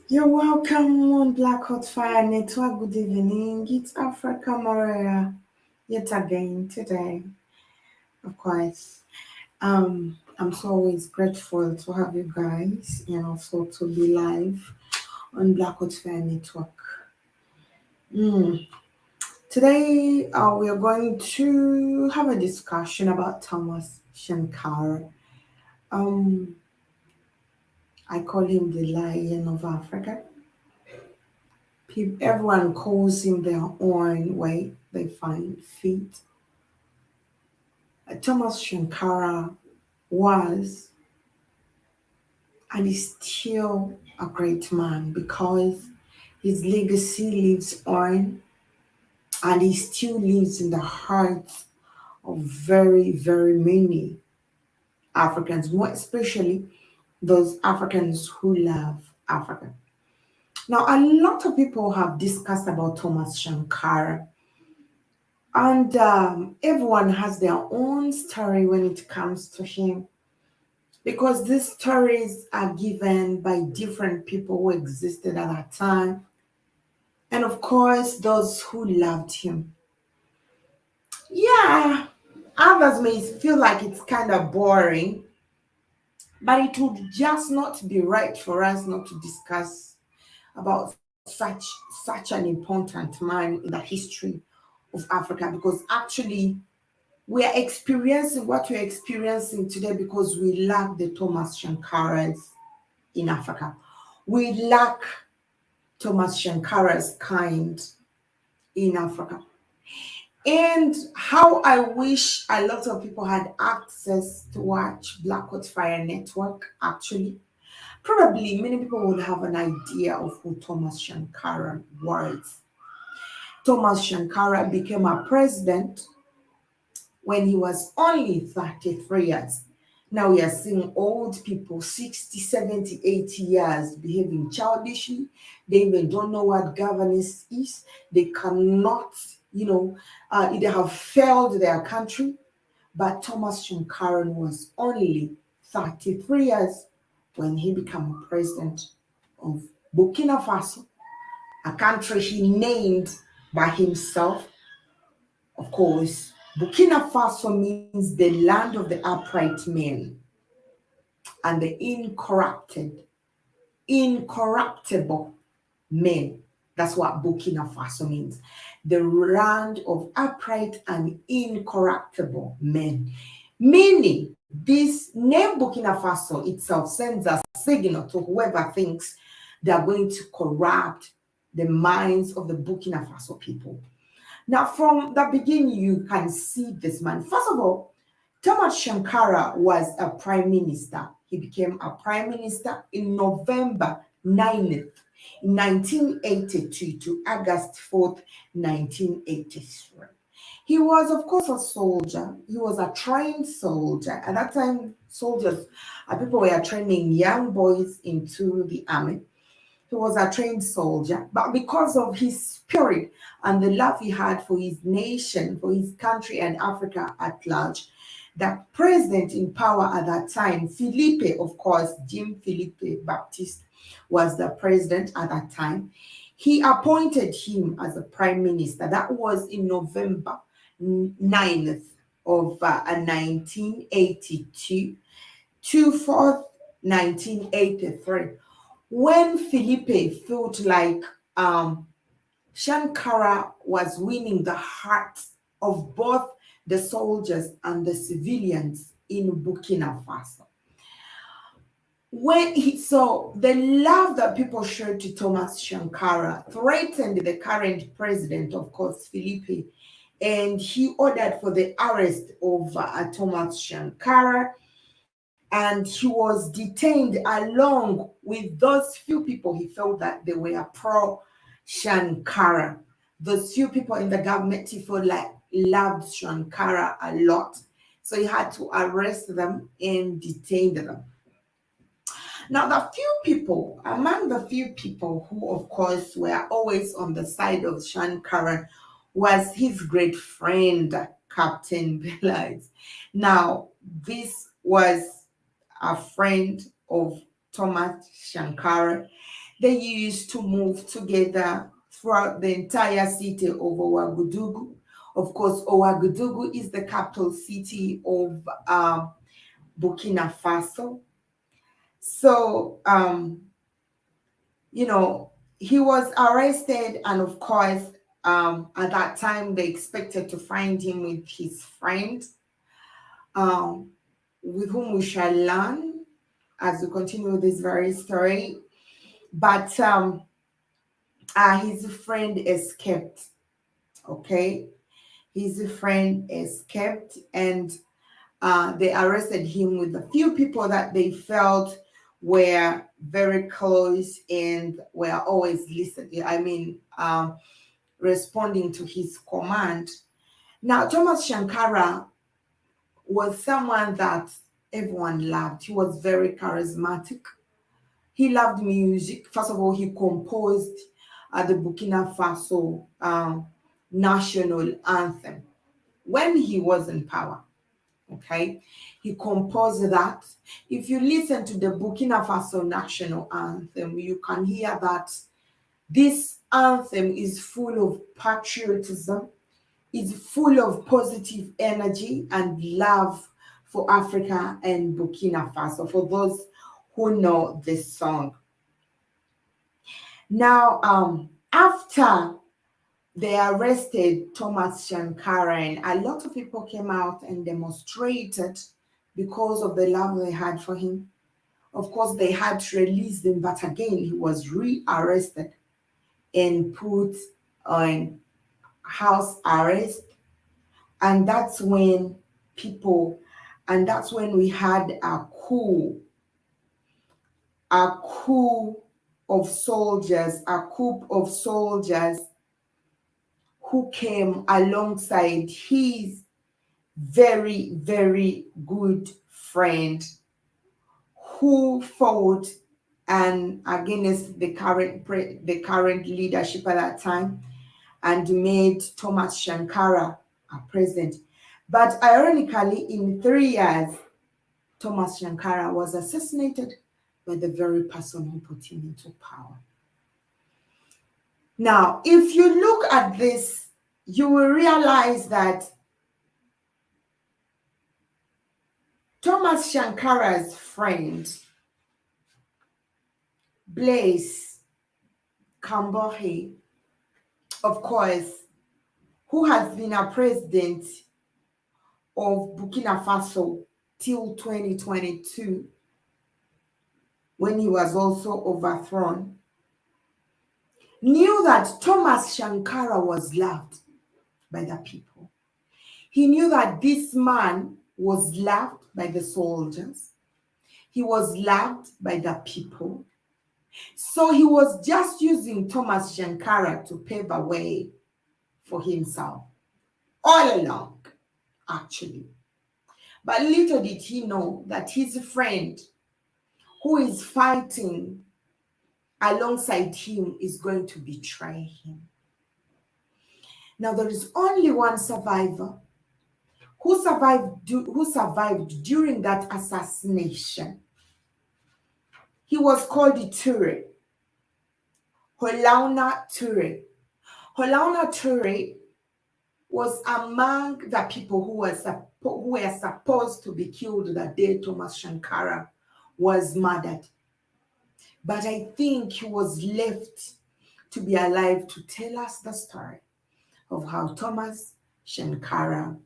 You're welcome on Black Hot Fire Network. Good evening. It's Africa Maria yet again today. Of course, I'm so always grateful to have you guys and also to be live on Black Hot Fire Network. Mm. Today, we are going to have a discussion about Thomas Shankara. Um, I call him the Lion of Africa. Everyone calls him their own way they find fit. Thomas Shankara was and is still a great man because his legacy lives on and he still lives in the hearts of very, very many Africans, more especially those Africans who love Africa. Now, a lot of people have discussed about Thomas Shankara. And everyone has their own story when it comes to him because these stories are given by different people who existed at that time. And of course, those who loved him. Yeah, others may feel like it's kind of boring, but it would just not be right for us not to discuss about such an important man in the history of Africa because actually we are experiencing what we're experiencing today because we lack the Thomas Shankara'S in Africa. We lack Thomas Shankara'S kind in Africa. And how I wish a lot of people had access to watch BLACKHOT Fire Network actually. Probably many people would have an idea of who Thomas Shankara was. Thomas Shankara became a president when he was only 33 years. Now we are seeing old people, 60, 70, 80 years, behaving childishly. They even don't know what governance is. They cannot, they have failed their country. But Thomas Shankaran was only 33 years when he became president of Burkina Faso, a country he named by himself. Of course, Burkina Faso means the land of the upright men and the incorruptible men. That's what Burkina Faso means. The land of upright and incorruptible men. Meaning, this name Burkina Faso itself sends a signal to whoever thinks they are going to corrupt the minds of the Burkina Faso people. Now, from the beginning, you can see this man. First of all, Thomas Shankara was a prime minister. He became a prime minister in November 9th, 1982 to August 4th, 1983. He was, of course, a soldier. He was a trained soldier. At that time, soldiers, people were training young boys into the army. He was a trained soldier, but because of his spirit and the love he had for his nation, for his country, and Africa at large, the president in power at that time, Philippe, of course, Jim Philippe Baptiste, was the president at that time. He appointed him as a prime minister. That was in November 9th of 1982 to 4th, 1983 when Felipe felt like Shankara was winning the hearts of both the soldiers and the civilians in Burkina Faso. When he saw the love that people showed to Thomas Shankara threatened the current president, of course, Felipe, and he ordered for the arrest of Thomas Shankara, and he was detained along with those few people he felt that they were pro Shankara. Those few people in the government he felt like loved Shankara a lot. So he had to arrest them and detain them. Now, among the few people who, of course, were always on the side of Shankara was his great friend, Captain Belize. Now, this was a friend of Thomas Shankara. They used to move together throughout the entire city of Ouagadougou. Of course, Ouagadougou is the capital city of Burkina Faso. So, you know, he was arrested, and of course, at that time, they expected to find him with his friend, um, with whom we shall learn as we continue this very story. But his friend escaped. Okay, his friend escaped, and they arrested him with a few people that they felt were very close and were always listening. I mean, responding to his command. Now, Thomas Shankara was someone that everyone loved. He was very charismatic. He loved music. First of all, he composed the Burkina Faso national anthem when he was in power. Okay, he composed that. If you listen to the Burkina Faso national anthem, you can hear that this anthem is full of patriotism, is full of positive energy and love for Africa and Burkina Faso, for those who know this song. Now, after they arrested Thomas Shankara, and a lot of people came out and demonstrated because of the love they had for him. Of course, they had to release him, but again, he was re-arrested and put on house arrest. And that's when we had a coup of soldiers, a coup of soldiers who came alongside his very, very good friend who fought and against the current leadership at that time and made Thomas Shankara a president. But ironically, in 3 years, Thomas Shankara was assassinated by the very person who put him into power. Now, if you look at this, you will realize that Thomas Shankara's friend, Blaise Compaoré, of course, who has been a president of Burkina Faso till 2022, when he was also overthrown, knew that Thomas Shankara was loved by the people. He knew that this man was loved by the soldiers. He was loved by the people. So he was just using Thomas Shankara to pave a way for himself all along, actually. But little did he know that his friend, who is fighting alongside him, is going to betray him. Now, there is only one survivor who survived during that assassination. He was called Toure, Holauna Toure. Holauna Toure was among the people who were supposed to be killed the day Thomas Shankara was murdered. But I think he was left to be alive to tell us the story of how Thomas Shankara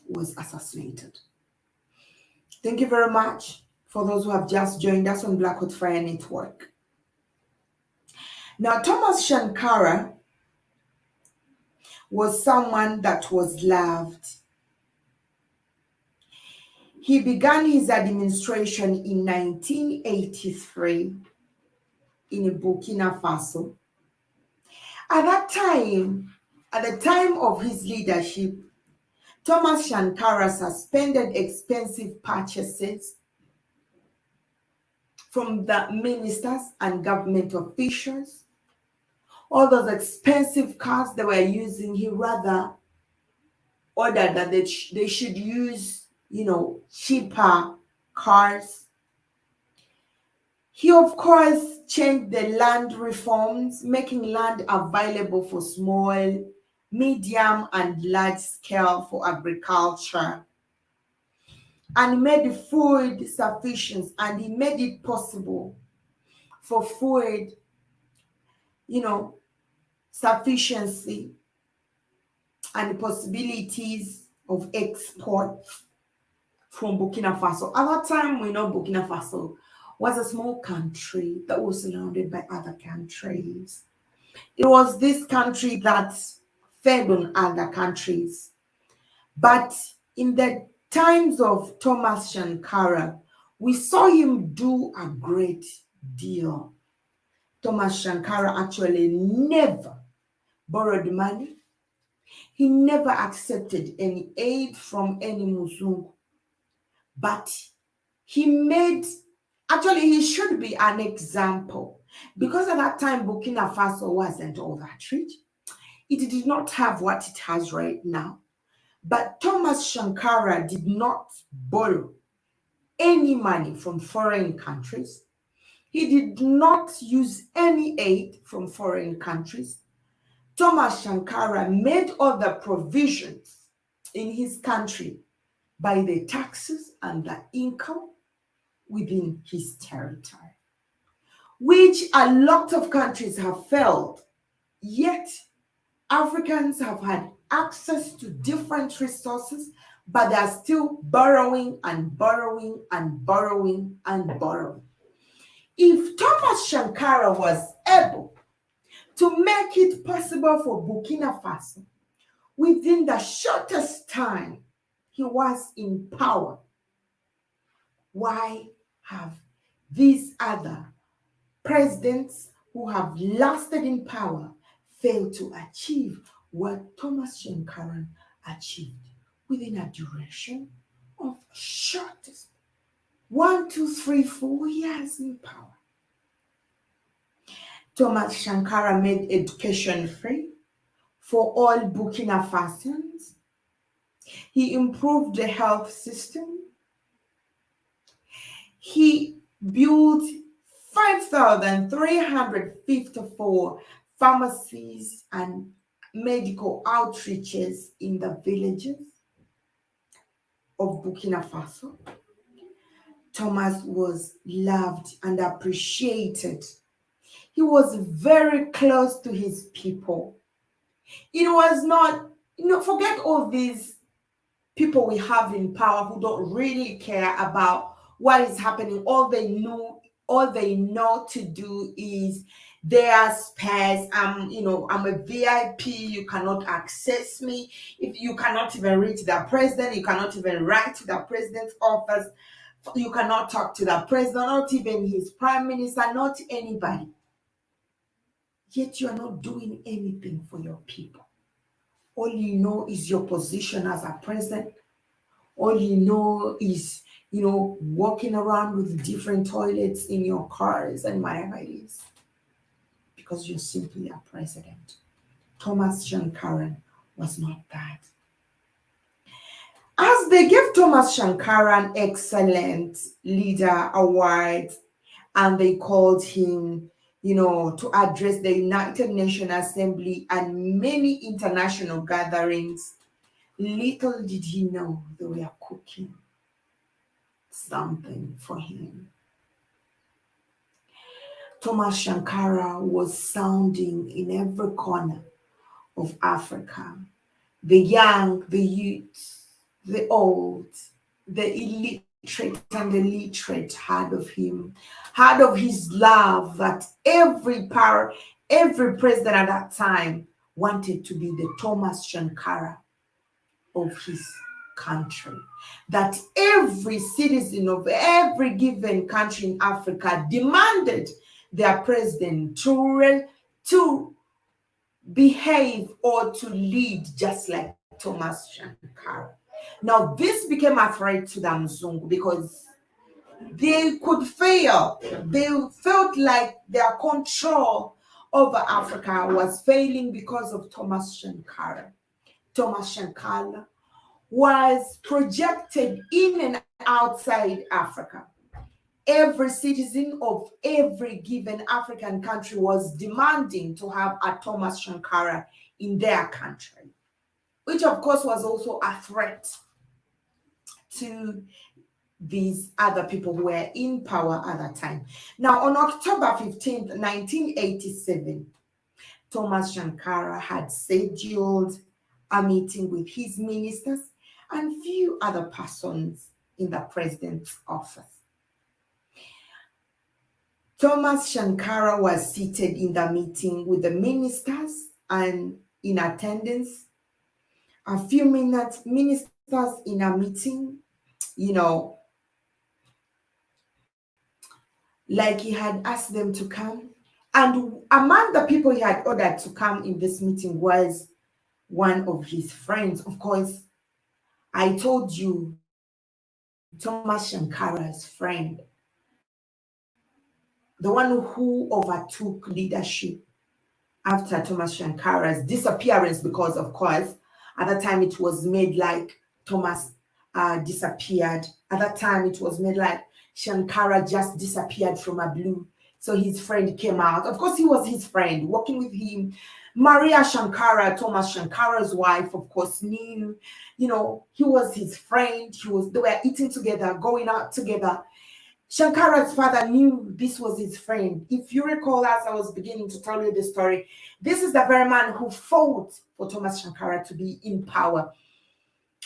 was assassinated. Thank you very much for those who have just joined us on BLACKHOT Fire Network. Now, Thomas Shankara was someone that was loved. He began his administration in 1983 in Burkina Faso. At the time of his leadership, Thomas Shankara suspended expensive purchases from the ministers and government officials. All those expensive cars they were using, he rather ordered that they should use, cheaper cars. He, of course, changed the land reforms, making land available for small, medium, and large scale for agriculture. And he made food sufficient, and he made it possible for food, you know, sufficiency and the possibilities of export from Burkina Faso. At that time, we know Burkina Faso was a small country that was surrounded by other countries. It was this country that fed on other countries. But in the times of Thomas Sankara, we saw him do a great deal. Thomas Sankara actually never borrowed money. He never accepted any aid from any Muzungu. But he made, actually, he should be an example. Because at that time, Burkina Faso wasn't all that rich. It did not have what it has right now. But Thomas Sankara did not borrow any money from foreign countries. He did not use any aid from foreign countries. Thomas Sankara made all the provisions in his country by the taxes and the income within his territory, which a lot of countries have failed. Yet, Africans have had access to different resources, but they are still borrowing and borrowing and borrowing and borrowing. If Thomas Sankara was able to make it possible for Burkina Faso within the shortest time he was in power, why have these other presidents who have lasted in power failed to achieve what Thomas Sankara achieved within a duration of shortest 1, 2, 3, 4 years in power? Thomas Sankara made education free for all Burkina Fasans. He improved the health system. He built 5,354 pharmacies and medical outreaches in the villages of Burkina Faso. Thomas was loved and appreciated. He was very close to his people. It was not, forget all these people we have in power who don't really care about what is happening. All they know to do is their spares. I'm a VIP. You cannot access me. If you cannot even reach the president, you cannot even write to the president's office. You cannot talk to the president, not even his prime minister, not anybody. Yet you are not doing anything for your people. All you know is your position as a president. All you know is, walking around with different toilets in your cars and whatever it is. Because you're simply a president. Thomas Sankara was not that. As they gave Thomas Sankara an excellent leader award, and they called him, to address the United Nations Assembly and many international gatherings, little did he know they were cooking something for him. Thomas Sankara was sounding in every corner of Africa. The young, the youth, the old, the illiterate and the literate heard of him, heard of his love that every president at that time wanted to be the Thomas Sankara of his country. That every citizen of every given country in Africa demanded their president to behave or to lead just like Thomas Sankara. Now, this became a threat to the Mzungu because they could fail. They felt like their control over Africa was failing because of Thomas Sankara. Thomas Sankara was projected in and outside Africa. every citizen of every given African country was demanding to have a Thomas Sankara in their country, which of course was also a threat to these other people who were in power at that time. Now, on October 15th, 1987, Thomas Sankara had scheduled a meeting with his ministers and few other persons in the president's office. Thomas Sankara was seated in the meeting with the ministers and in attendance. A few minutes, ministers in a meeting, like he had asked them to come. And among the people he had ordered to come in this meeting was one of his friends. Of course, I told you, Thomas Shankara'S friend, the one who overtook leadership after Thomas Shankara'S disappearance, because, of course, at that time it was made like Thomas disappeared. At that time it was made like Shankara just disappeared from a blue. So his friend came out. Of course, he was his friend, working with him. Maria Shankara, Thomas Shankara's wife, of course, knew, he was his friend. They were eating together, going out together. Shankara's father knew this was his friend. If you recall, as I was beginning to tell you the story, this is the very man who fought for Thomas Sankara to be in power.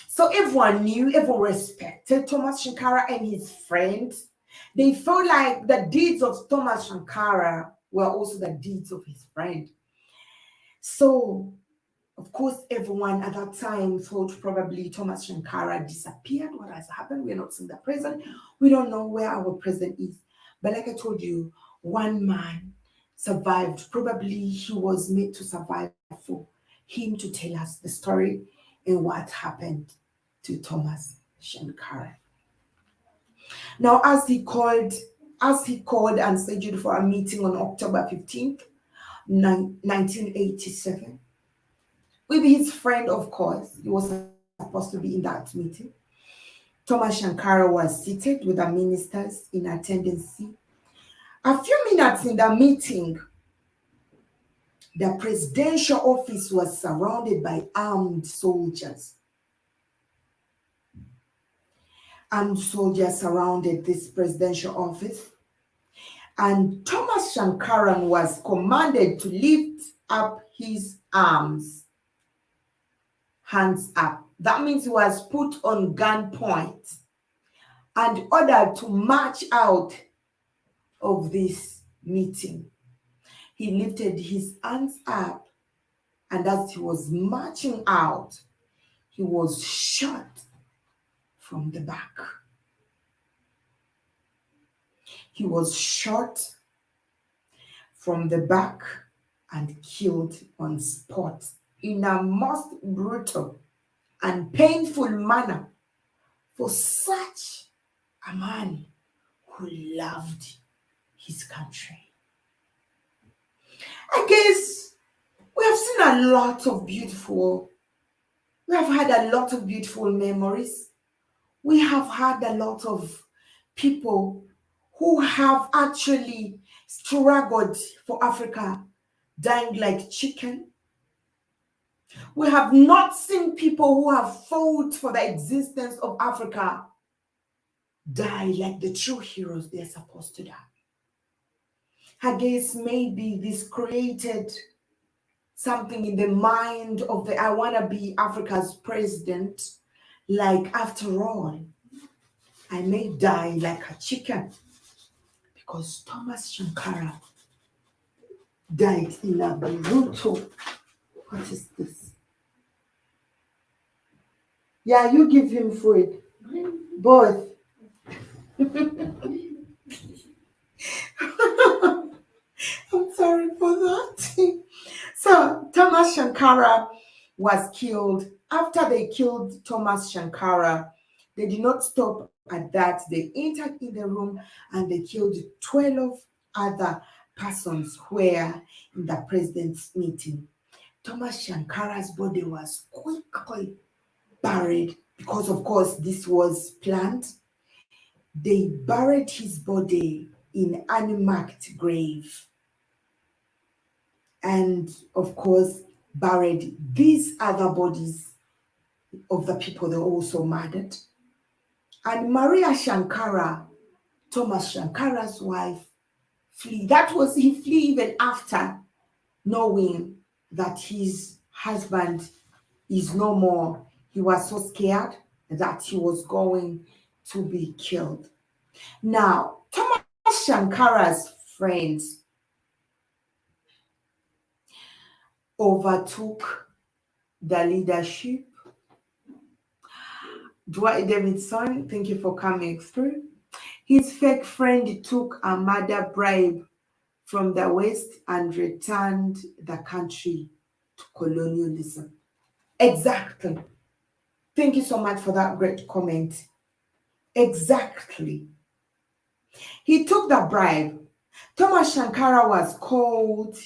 So everyone knew, everyone respected Thomas Sankara and his friends. They felt like the deeds of Thomas Sankara were also the deeds of his friend. So, of course, everyone at that time thought probably Thomas Sankara disappeared. What has happened? We're not seeing the president. We don't know where our president is. But like I told you, one man survived. Probably he was made to survive for him to tell us the story and what happened to Thomas Sankara. Now, as he called and scheduled for a meeting on October 15th, 1987, with his friend, of course, he was supposed to be in that meeting. Thomas Sankara was seated with the ministers in attendance. A few minutes in the meeting, the presidential office was surrounded by armed soldiers. Armed soldiers surrounded this presidential office, and Thomas Sankara was commanded to lift up his arms, hands up. That means he was put on gunpoint and ordered to march out of this meeting. He lifted his hands up, and as he was marching out, he was shot from the back. He was shot from the back and killed on spot in a most brutal and painful manner for such a man who loved his country. I guess we have had a lot of beautiful memories. We have had a lot of people who have actually struggled for Africa dying like chicken. We have not seen people who have fought for the existence of Africa die like the true heroes they're supposed to die. I guess maybe this created something in the mind of the I want to be Africa's president. Like, after all, I may die like a chicken, because Thomas Sankara died in a brutal. What is this? Yeah, you give him food. Both. I'm sorry for that. So Thomas Sankara was killed. After they killed Thomas Sankara, they did not stop at that. They entered in the room and they killed 12 other persons who were in the president's meeting. Thomas Sankara's body was quickly buried because, of course, this was planned. they buried his body in unmarked grave, and of course buried these other bodies of the people they also murdered. And Maria Shankara, Thomas Shankara'S wife, flee. That was, he flee even after knowing that his husband is no more. He was so scared that he was going to be killed. Now, Thomas Shankara'S friends overtook the leadership. Dwight Davidson, thank you for coming through. His fake friend took a murder bribe from the West and returned the country to colonialism. Exactly. Thank you so much for that great comment. Exactly. He took the bribe. Thomas Shankara was called.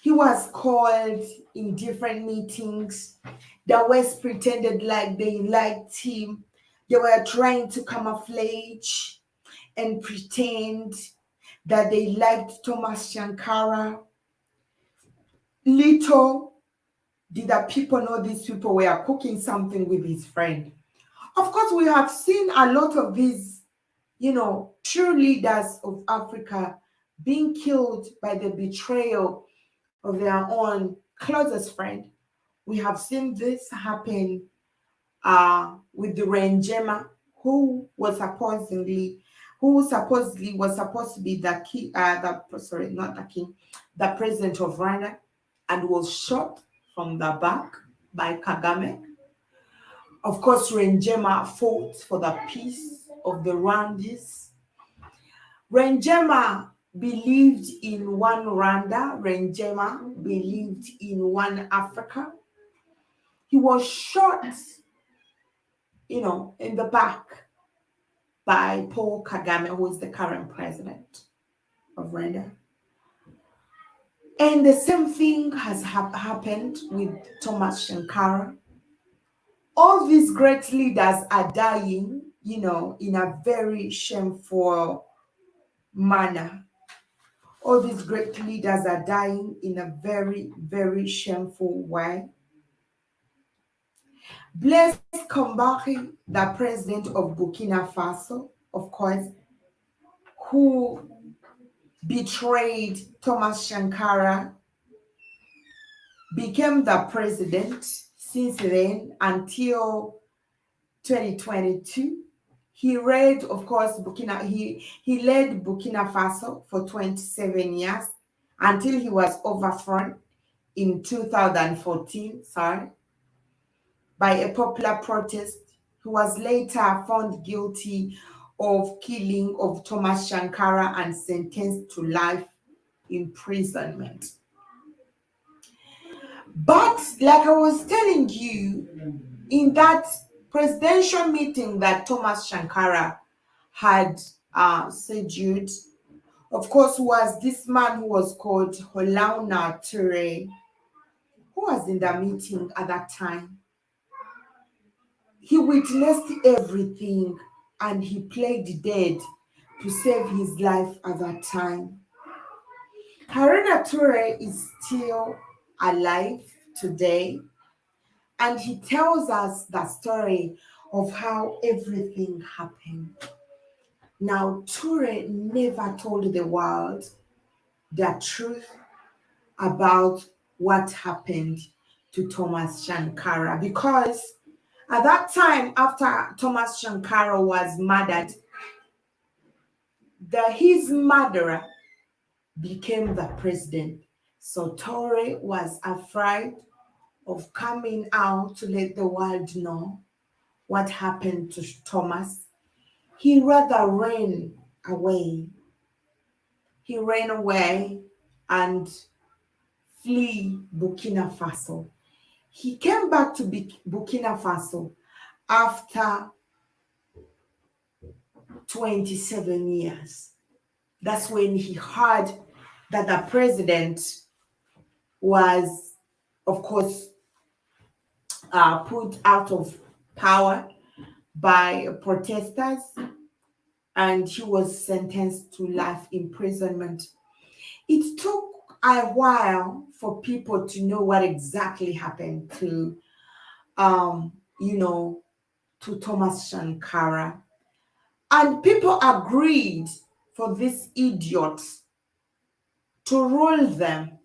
He was called in different meetings. The West pretended like they liked him. They were trying to camouflage and pretend that they liked Thomas Shankara. Little did the people know these people were cooking something with his friend. Of course, we have seen a lot of these, true leaders of Africa being killed by the betrayal of their own closest friend. We have seen this happen with the Renjema, who supposedly was supposed to be the king, not the king, the president of Rwanda, and was shot from the back by Kagame. Of course, Renjema fought for the peace of the Rwandese. Renjema believed in one Rwanda. Renjema believed in one Africa. He was shot, in the back by Paul Kagame, who is the current president of Rwanda. And the same thing has happened with Thomas Sankara. All these great leaders are dying, in a very shameful manner. All these great leaders are dying in a very, very shameful way. Blaise Compaoré, the president of Burkina Faso, of course, who betrayed Thomas Sankara, became the president since then until 2022. He led, of course, he led Burkina Faso for 27 years until he was overthrown in 2014, by a popular protest. He was later found guilty of killing of Thomas Sankara and sentenced to life imprisonment. But like I was telling you, in that presidential meeting that Thomas Sankara had scheduled, of course, was this man who was called Holauna Toure, who was in the meeting at that time. He witnessed everything and he played dead to save his life at that time. Holauna Toure is still alive today, and he tells us the story of how everything happened. Now, Toure never told the world the truth about what happened to Thomas Sankara, because at that time, after Thomas Sankara was murdered, his murderer became the president. So Toure was afraid of coming out to let the world know what happened to Thomas. He rather ran away. He ran away and flee Burkina Faso. He came back to Burkina Faso after 27 years. That's when he heard that the president was, of course, put out of power by protesters. and he was sentenced to life imprisonment. It took a while for people to know what exactly happened to, um, you know, to Thomas Shankara. And people agreed for this idiot to rule them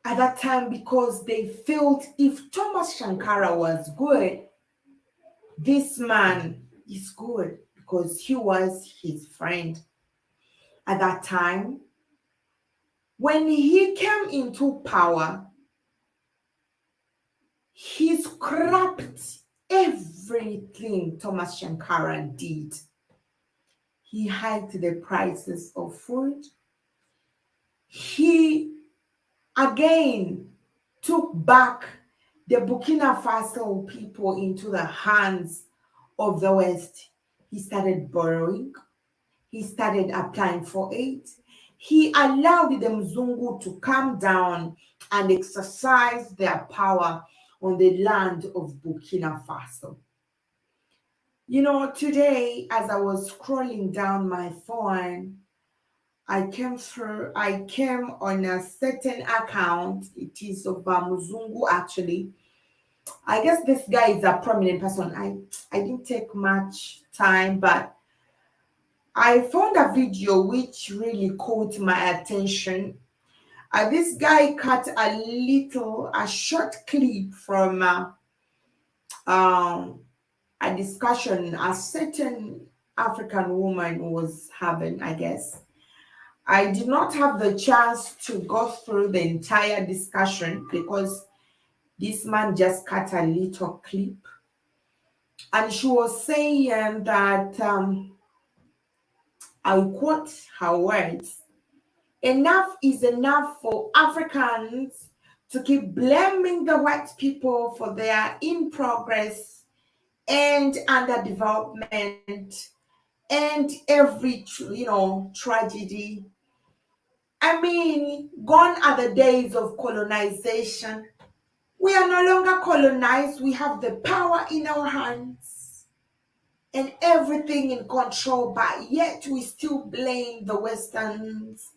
at that time because they felt if Thomas Shankara was good, this man is good because he was his friend at that time. When he came into power, he scrapped everything Thomas Shankara did. He hiked the prices of food. He again took back the Burkina Faso people into the hands of the West. He started borrowing. He started applying for aid. He allowed the Mzungu to come down and exercise their power on the land of Burkina Faso. You know, today, as I was scrolling down my phone, I came on a certain account. It is of Mzungu actually. I guess this guy is a prominent person. I didn't take much time, but I found a video which really caught my attention. This guy cut a short clip from um, a discussion a certain African woman was having, I guess. I did not have the chance to go through the entire discussion because this man just cut a little clip. And she was saying that, I'll quote her words, enough is enough for Africans to keep blaming the white people for their in progress and underdevelopment and every tragedy. I mean, gone are the days of colonization. We are no longer colonized. We have the power in our hands and everything in control, but yet we still blame the Westerns.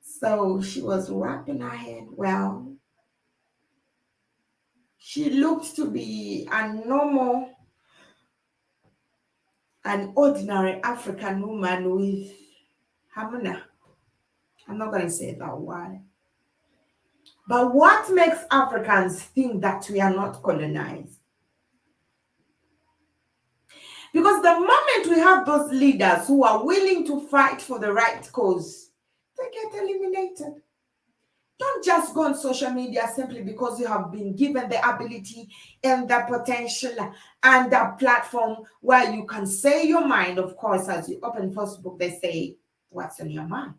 So she was wrapping her head. Well, she looked to be an ordinary African woman with hamana. I'm not going to say that word. But what makes Africans think that we are not colonized? Because the moment we have those leaders who are willing to fight for the right cause, they get eliminated. Don't just go on social media simply because you have been given the ability and the potential and the platform where you can say your mind. Of course, as you open Facebook, they say, what's on your mind?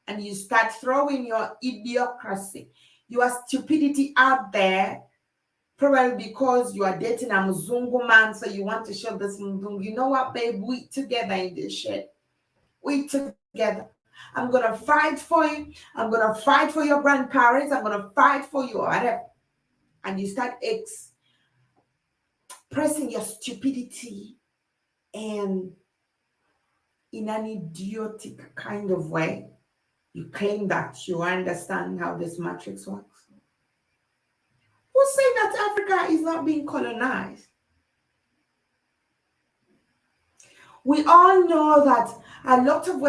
And you start throwing your idiocracy, your stupidity out there, probably because you are dating a Mzungu man, so you want to show this Mzungu, you know what, babe, we together in this shit. We together. I'm going to fight for you. I'm going to fight for your grandparents. I'm going to fight for you, whatever. And you start expressing your stupidity and in an idiotic kind of way. You claim that you understand how this matrix works. Who say that Africa is not being colonized? We all know that a lot of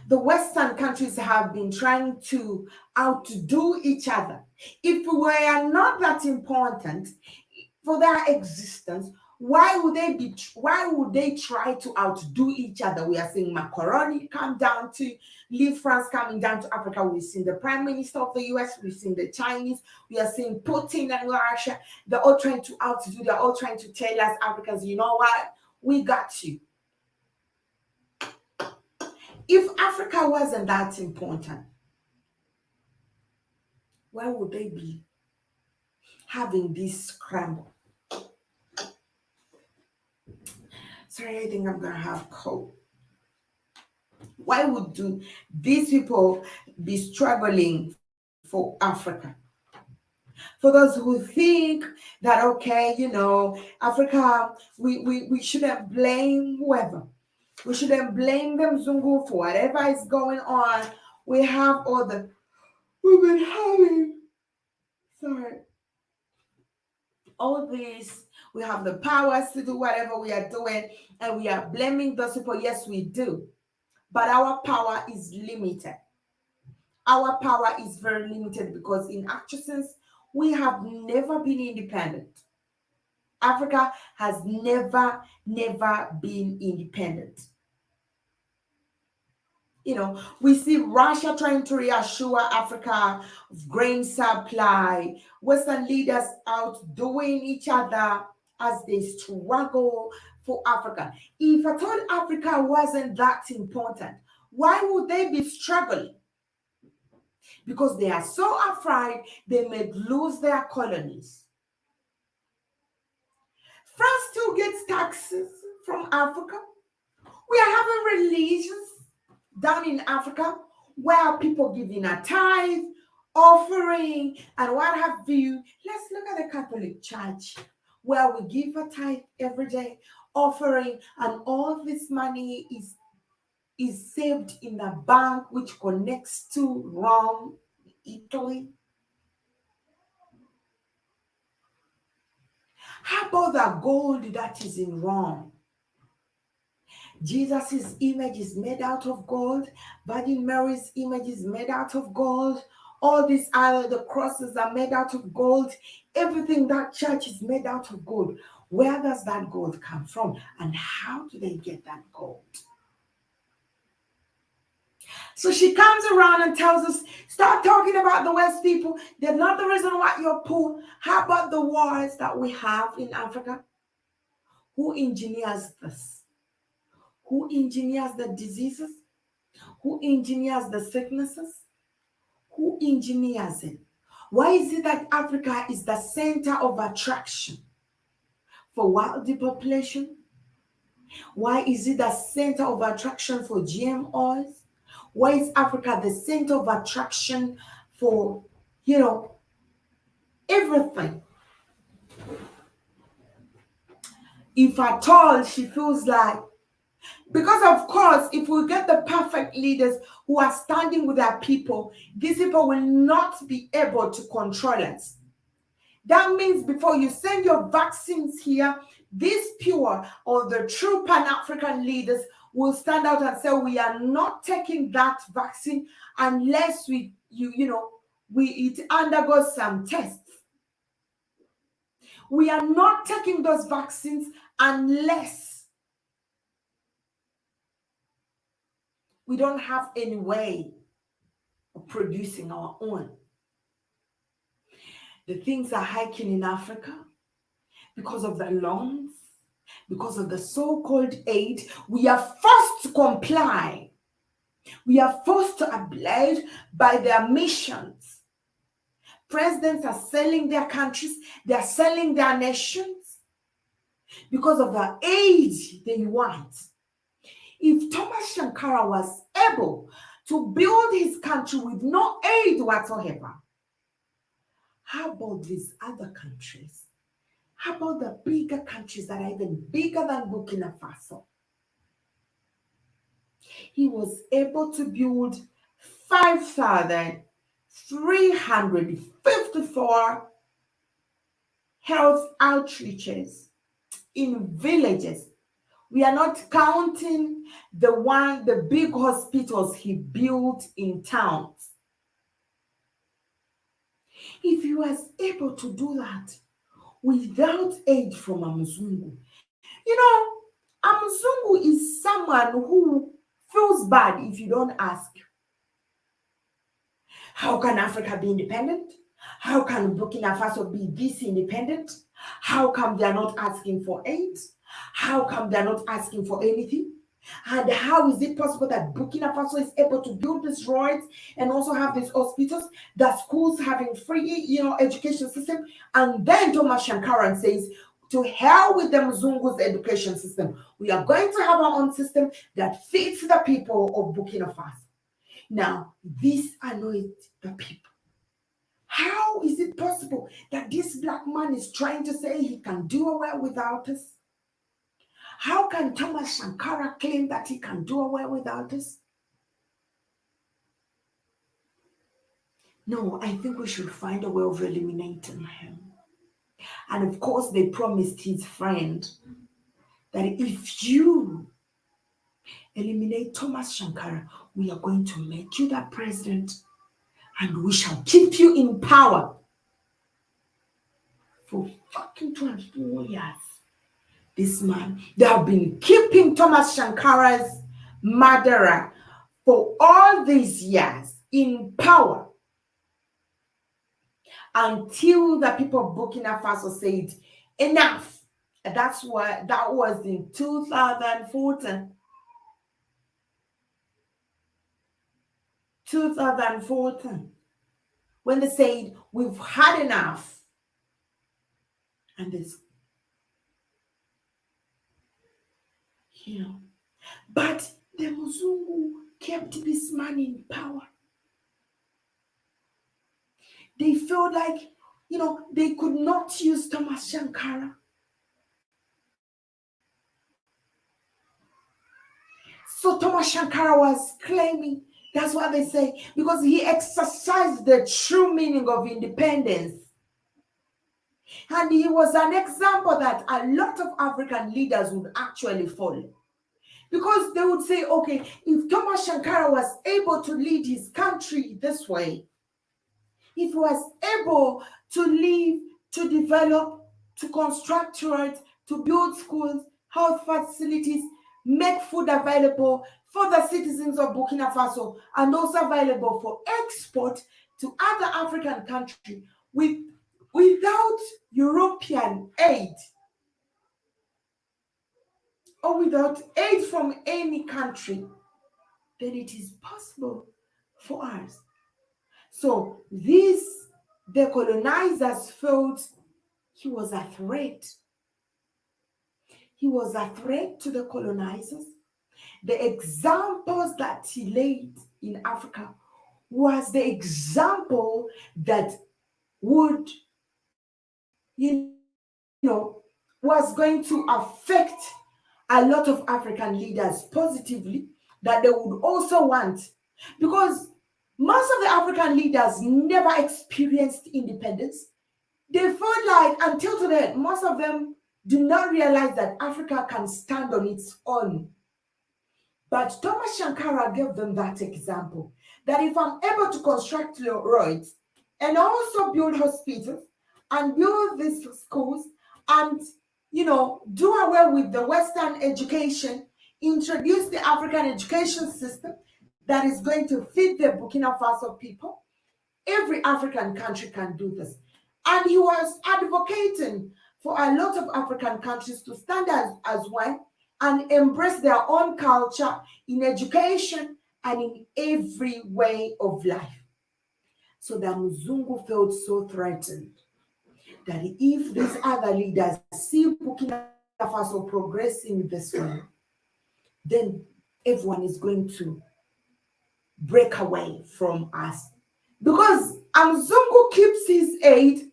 the Western countries have been trying to outdo each other. If we were not that important for their existence, why would they try to outdo each other? We are seeing Macaroni come down to leave France, coming down to Africa. We've seen the Prime Minister of the US, we've seen the Chinese, we are seeing Putin and Russia. They're all trying to outdo, they're all trying to tell us Africans, you know what? We got you. If Africa wasn't that important, why would they be having this scramble? Sorry, I think I'm gonna have cold. Why would these people be struggling for Africa? For those who think that, okay, Africa, we shouldn't blame whoever. We shouldn't blame them, Zungu, for whatever is going on. We have all the, we've been having, sorry, all this. We have the powers to do whatever we are doing, and we are blaming those people. Yes, we do. But our power is limited. Our power is very limited because, in actual sense, we have never been independent. Africa has never been independent. We see Russia trying to reassure Africa of grain supply, Western leaders outdoing each other as they struggle for Africa. If I thought Africa wasn't that important, why would they be struggling? Because they are so afraid they may lose their colonies. France still gets taxes from Africa. We are having religions down in Africa where people giving a tithe, offering, and what have you. Let's look at the Catholic Church where we give a tithe every day, offering, and all this money is saved in a bank which connects to Rome, Italy. How about the gold that is in Rome? Jesus' image is made out of gold. Virgin Mary's image is made out of gold. All these other, the crosses are made out of gold. Everything that church is made out of gold. Where does that gold come from? And how do they get that gold? So she comes around and tells us, stop talking about the West people. They're not the reason why you're poor. How about the wars that we have in Africa? Who engineers this? Who engineers the diseases? Who engineers the sicknesses? Who engineers it? Why is it that Africa is the center of attraction for wild depopulation? Why is it the center of attraction for GM oils? Why is Africa the center of attraction for, everything? If at all she feels like, because of course, if we get the perfect leaders who are standing with our people, these people will not be able to control us. That means before you send your vaccines here, these pure or the true Pan-African leaders will stand out and say, we are not taking that vaccine unless it undergoes some tests. We are not taking those vaccines unless we don't have any way of producing our own. The things are hiking in Africa because of the loans, because of the so-called aid. We are forced to comply. We are forced to abide by their missions. Presidents are selling their countries. They are selling their nations because of the aid they want. If Thomas Sankara was able to build his country with no aid whatsoever, how about these other countries? How about the bigger countries that are even bigger than Burkina Faso? He was able to build 5,354 health outreaches in villages. We are not counting the big hospitals he built in towns. If he was able to do that without aid from Amzungu, Amzungu is someone who feels bad if you don't ask. How can Africa be independent? How can Burkina Faso be this independent? How come they're not asking for aid? How come they're not asking for anything? And how is it possible that Burkina Faso is able to build these roads and also have these hospitals, the schools having free, education system? And then Thomas Shankara says, to hell with the Mzungu's education system. We are going to have our own system that fits the people of Burkina Faso. Now, this annoyed the people. How is it possible that this black man is trying to say he can do away without us? How can Thomas Sankara claim that he can do away without this? No, I think we should find a way of eliminating him. And of course, they promised his friend that if you eliminate Thomas Sankara, we are going to make you the president and we shall keep you in power for fucking 24 years. This man, they have been keeping Thomas Sankara's murderer for all these years in power until the people of Burkina Faso said, enough. That's why that was in 2014. 2014, when they said, we've had enough. And this, but the Muzungu kept this man in power. They felt like, they could not use Thomas Sankara. So Thomas Sankara was claiming, that's what they say, because he exercised the true meaning of independence. And he was an example that a lot of African leaders would actually follow. Because they would say, okay, if Thomas Sankara was able to lead his country this way, if he was able to live, to develop, to construct roads, to build schools, health facilities, make food available for the citizens of Burkina Faso and also available for export to other African countries without European aid or without aid from any country, then it is possible for us. So the colonizers felt he was a threat. He was a threat to the colonizers. The examples that he laid in Africa was the example that would, was going to affect a lot of African leaders positively, that they would also want, because most of the African leaders never experienced independence. They felt like, until today, most of them do not realize that Africa can stand on its own. But Thomas Sankara gave them that example, that if I'm able to construct roads and also build hospitals and build these schools and, do away with the Western education, introduce the African education system that is going to feed the Burkina Faso people, every African country can do this. And he was advocating for a lot of African countries to stand as one and embrace their own culture in education and in every way of life. So the Muzungu felt so threatened that if these other leaders see Burkina Faso progressing this way, then everyone is going to break away from us. Because Mzungu keeps his aid,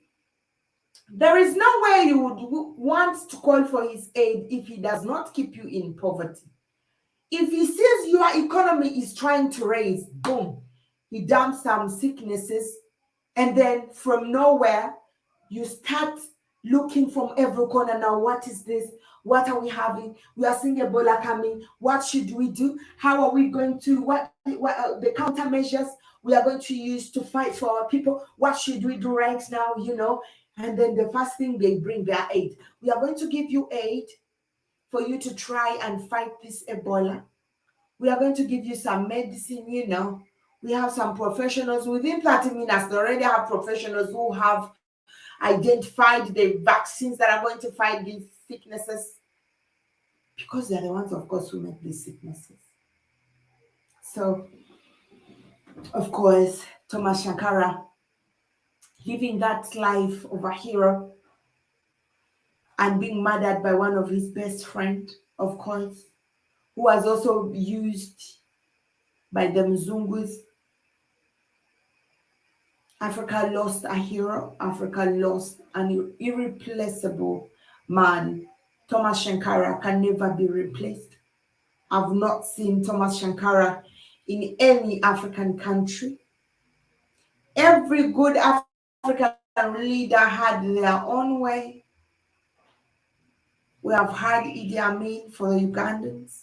there is no way you would want to call for his aid if he does not keep you in poverty. If he sees your economy is trying to raise, boom, he dumps some sicknesses, and then from nowhere, you start looking from every corner. Now, what is this? What are we having? We are seeing Ebola coming. What should we do? How are we going to, what are the countermeasures we are going to use to fight for our people? What should we do right now, And then the first thing they bring their aid. We are going to give you aid for you to try and fight this Ebola. We are going to give you some medicine, We have some professionals within 30 minutes. They already have professionals who have identified the vaccines that are going to fight these sicknesses, because they're the ones, of course, who make these sicknesses. So, of course, Thomas Sankara, living that life of a hero and being murdered by one of his best friends, of course, who was also used by the Mzungus. Africa lost a hero. Africa lost an irreplaceable man Thomas Shankara can never be replaced. I've not seen Thomas Shankara in any African country. Every good African leader had their own way. We have had Idi Amin for the Ugandans.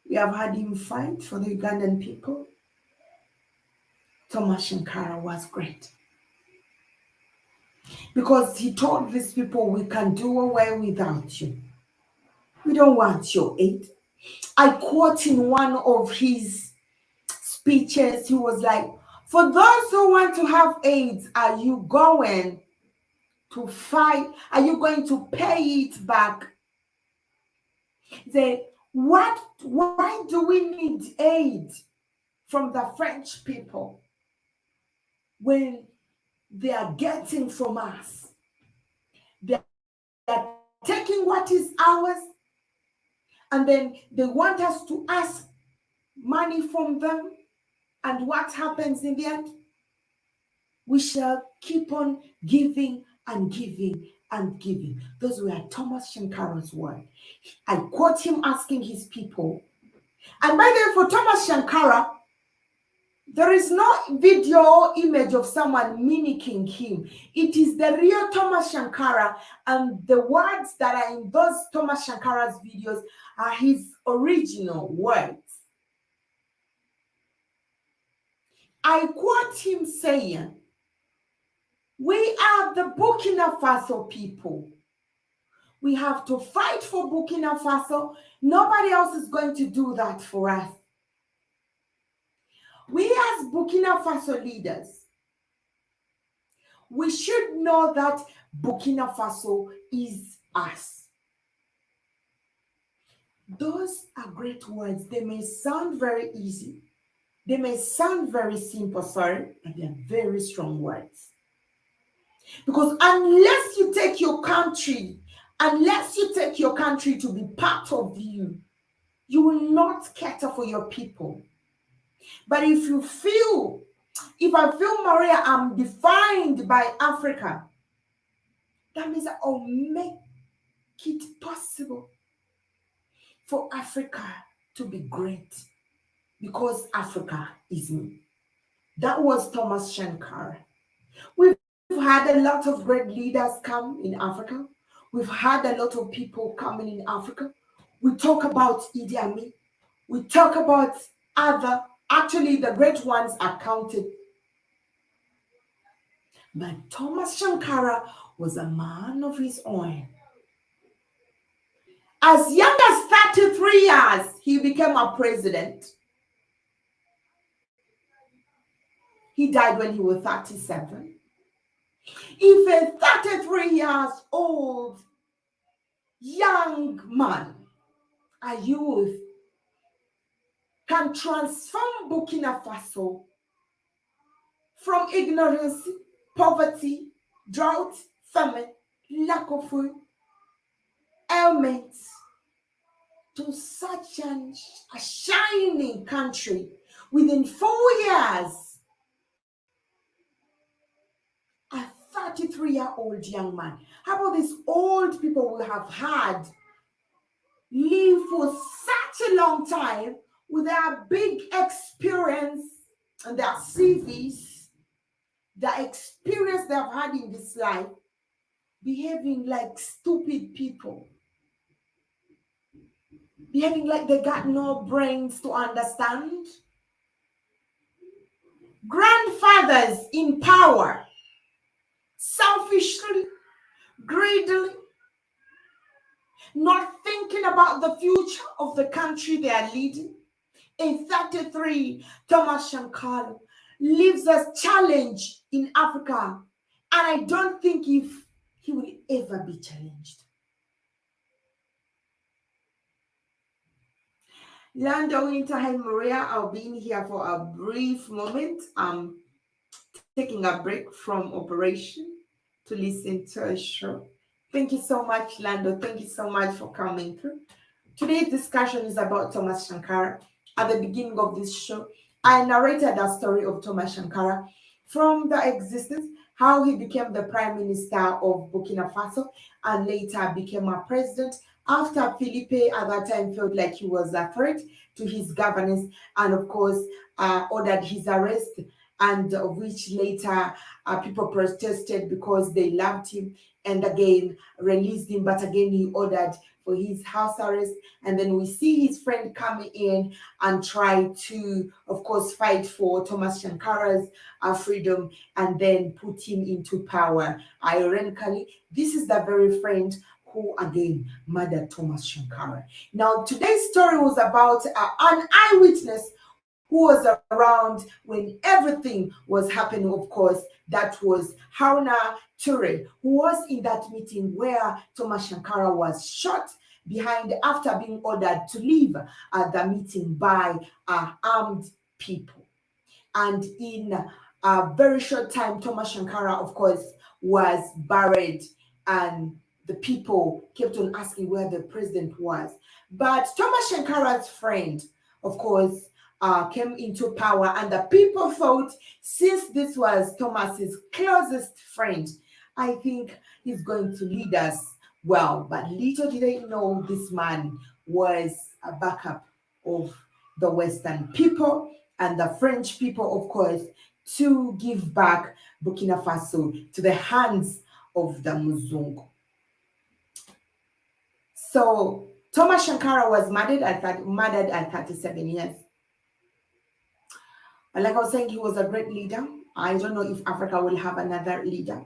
We have had him fight for the Ugandan people. Thomas Shankara was great because he told these people, we can do away without you. We don't want your aid. I quote in one of his speeches, he was like, for those who want to have AIDS, are you going to fight? Are you going to pay it back? He said, why do we need aid from the French people when they are getting from us? They are taking what is ours, and then they want us to ask money from them. And what happens in the end? We shall keep on giving and giving and giving. Those were Thomas Shankara's words. I quote him asking his people. And by the way, for Thomas Shankara, there is no video or image of someone mimicking him. It is the real Thomas Shankara, and the words that are in those Thomas Shankara's videos are his original words. I quote him saying, we are the Burkina Faso people. We have to fight for Burkina Faso. Nobody else is going to do that for us. We as Burkina Faso leaders, we should know that Burkina Faso is us. Those are great words. They may sound very easy. They may sound very simple, sorry, but they are very strong words. Because unless you take your country to be part of you, you will not cater for your people. But if I feel, Maria, I'm defined by Africa, that means I'll make it possible for Africa to be great because Africa is me. That was Thomas Shankara. We've had a lot of great leaders come in Africa. We've had a lot of people coming in Africa. We talk about Idi Amin. We talk about actually the great ones are counted. But Thomas Shankara was a man of his own. As young as 33 years, he became a president. He died when he was 37. If a 33 years old young man, a youth, can transform Burkina Faso from ignorance, poverty, drought, famine, lack of food, ailments, to such a shining country within 4 years, a 33-year-old young man. How about these old people we have had live for such a long time with their big experience and their CVs, the experience they have had in this life, behaving like stupid people, behaving like they got no brains to understand. Grandfathers in power, selfishly, greedily, not thinking about the future of the country they are leading. In 33, Thomas Shankara lives a challenge in Africa, and I don't think if he will ever be challenged. Lando Winterheim Maria, I'll be in here for a brief moment. I'm taking a break from operation to listen to a show. Thank you so much, Lando. Thank you so much for coming through. Today's discussion is about Thomas Shankara. At the beginning of this show, I narrated a story of Thomas Shankara from the existence how he became the prime minister of Burkina Faso and later became a president after Philippe at that time felt like he was a threat to his governance and, of course, ordered his arrest, and of which later people protested because they loved him and again released him, but again he ordered for his house arrest. And then we see his friend coming in and try to, of course, fight for Thomas Shankara'S freedom and then put him into power. Ironically, this is the very friend who again murdered Thomas Shankara. Now, today's story was about an eyewitness who was around when everything was happening. Of course, that was Haruna Ture, who was in that meeting where Thomas Shankara was shot behind after being ordered to leave the meeting by armed people. And in a very short time, Thomas Shankara, of course, was buried, and the people kept on asking where the president was. But Thomas Shankara's friend, of course, came into power, and the people thought, since this was Thomas's closest friend, I think he's going to lead us well. But little did they know this man was a backup of the Western people and the French people, of course, to give back Burkina Faso to the hands of the Muzungu. So Thomas Shankara was murdered at 37 years. And like I was saying, he was a great leader. I don't know if Africa will have another leader.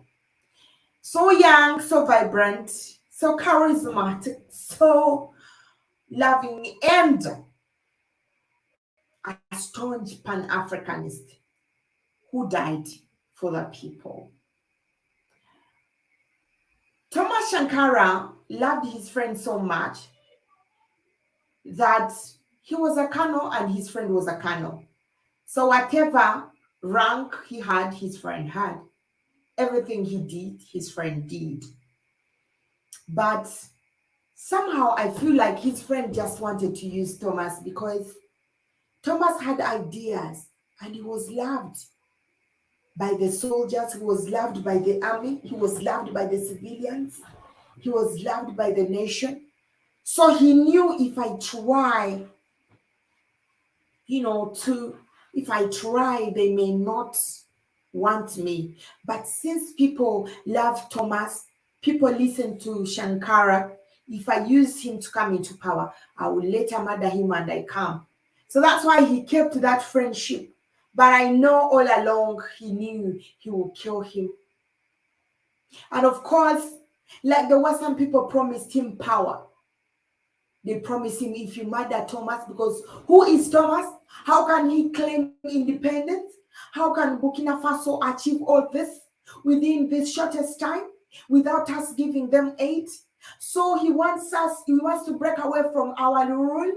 So young, so vibrant, so charismatic, so loving, and a staunch Pan-Africanist who died for the people. Thomas Shankara loved his friend so much that he was a colonel and his friend was a colonel. So whatever rank he had, his friend had. Everything he did, his friend did. But somehow I feel like his friend just wanted to use Thomas because Thomas had ideas and he was loved by the soldiers, he was loved by the army, he was loved by the civilians, he was loved by the nation. So he knew if I try, if I try, they may not want me. But since people love Thomas, people listen to Shankara, if I use him to come into power, I will later murder him and I come. So that's why he kept that friendship. But I know all along he knew he would kill him. And of course, like the Western people promised him power. They promised him, if you murder Thomas, because who is Thomas? How can he claim independence? How can Burkina Faso achieve all this within this shortest time without us giving them aid? So he wants to break away from our rule.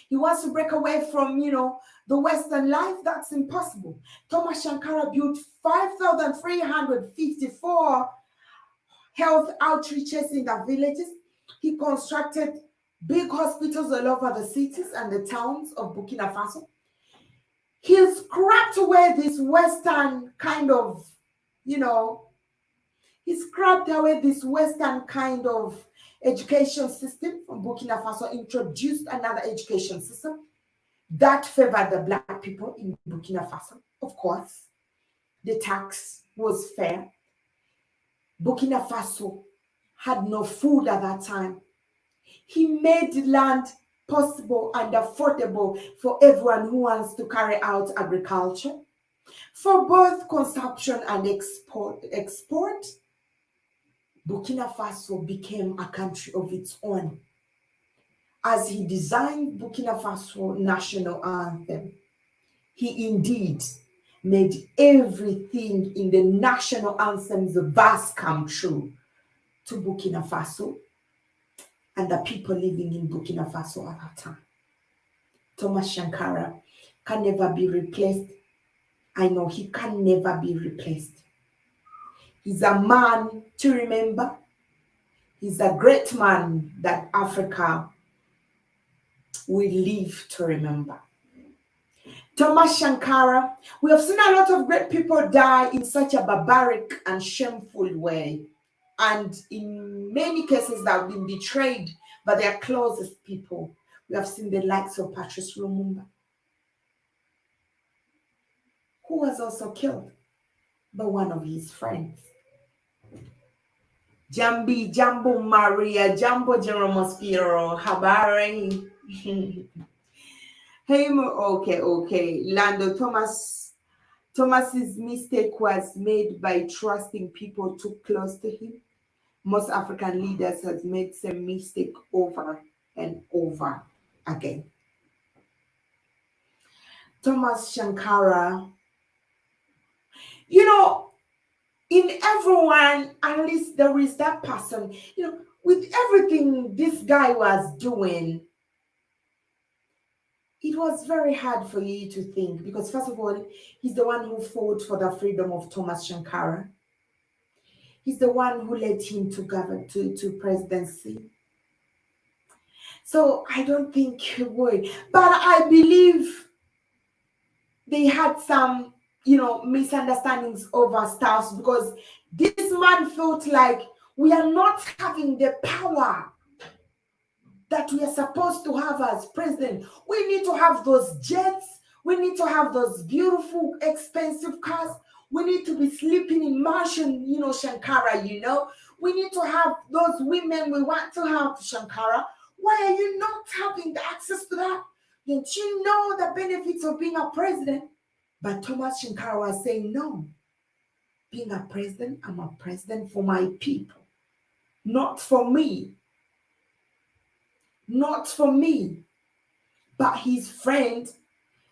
He wants to break away from, the Western life. That's impossible. Thomas Shankara built 5,354 health outreaches in the villages. He constructed big hospitals all over the cities and the towns of Burkina Faso. He scrapped away this Western kind of, he scrapped away this Western kind of education system from Burkina Faso, introduced another education system that favored the Black people in Burkina Faso. Of course, the tax was fair. Burkina Faso had no food at that time. He made land possible and affordable for everyone who wants to carry out agriculture, for both consumption and export. Burkina Faso became a country of its own. As he designed Burkina Faso national anthem, he indeed made everything in the national anthem's verse come true to Burkina Faso and the people living in Burkina Faso at that time. Thomas Shankara can never be replaced. I know he can never be replaced. He's a man to remember. He's a great man that Africa will live to remember. Thomas Shankara. We have seen a lot of great people die in such a barbaric and shameful way. And in many cases, they have been betrayed by their closest people. We have seen the likes of Patrice Lumumba, who was also killed by one of his friends. Jambi, Jambo Maria, Jambo Jeromospiro, Habari. Hey, okay. Lando Thomas's mistake was made by trusting people too close to him. Most African leaders has made same mistake over and over again. Thomas Shankara, you know, in everyone, at least there is that person, with everything this guy was doing, it was very hard for you to think because, first of all, he's the one who fought for the freedom of Thomas Shankara. He's the one who led him to govern to presidency. So I don't think he would. But I believe they had some, misunderstandings over stuff because this man felt like we are not having the power that we are supposed to have as president. We need to have those jets. We need to have those beautiful, expensive cars. We need to be sleeping in mansion, Shankara, We need to have those women we want to have, Shankara. Why are you not having the access to that? Don't you know the benefits of being a president? But Thomas Shankara was saying, no. Being a president, I'm a president for my people. Not for me. Not for me, but his friend.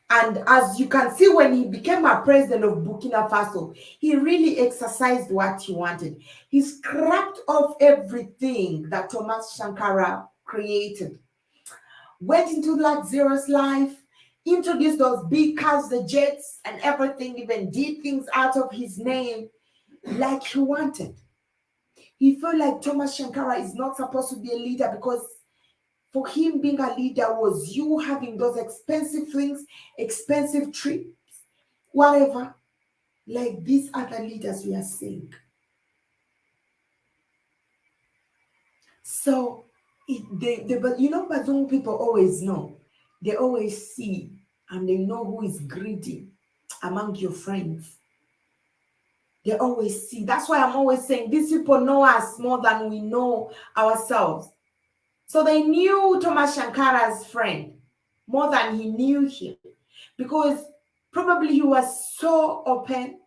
And as you can see, when he became a president of Burkina Faso, he really exercised what he wanted. He scrapped off everything that Thomas Shankara created, went into luxurious life, introduced those big cars, the jets, and everything, even did things out of his name like he wanted. He felt like Thomas Shankara is not supposed to be a leader because for him, being a leader was you having those expensive things, expensive trips, whatever, like these other leaders we are seeing. So, but Bazungu people always know. They always see and they know who is greedy among your friends. They always see. That's why I'm always saying these people know us more than we know ourselves. So they knew Thomas Shankara'S friend more than he knew him because probably he was so open,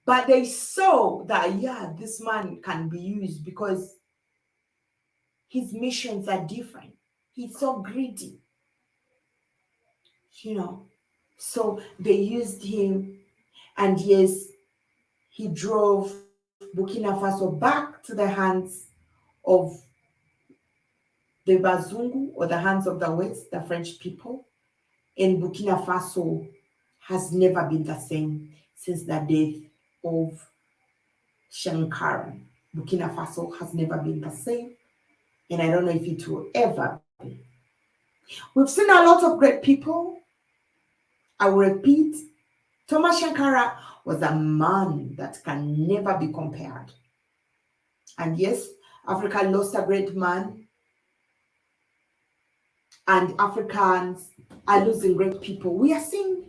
but they saw that, yeah, this man can be used because his missions are different. He's so greedy, So they used him, and yes, he drove Burkina Faso back to the hands of the Bazungu or the hands of the West, the French people. And Burkina Faso has never been the same since the death of Shankara. Burkina Faso has never been the same, and I don't know if it will ever be. We've seen a lot of great people. I will repeat, Thomas Shankara was a man that can never be compared. And yes, Africa lost a great man, and Africans are losing great people. We are seeing.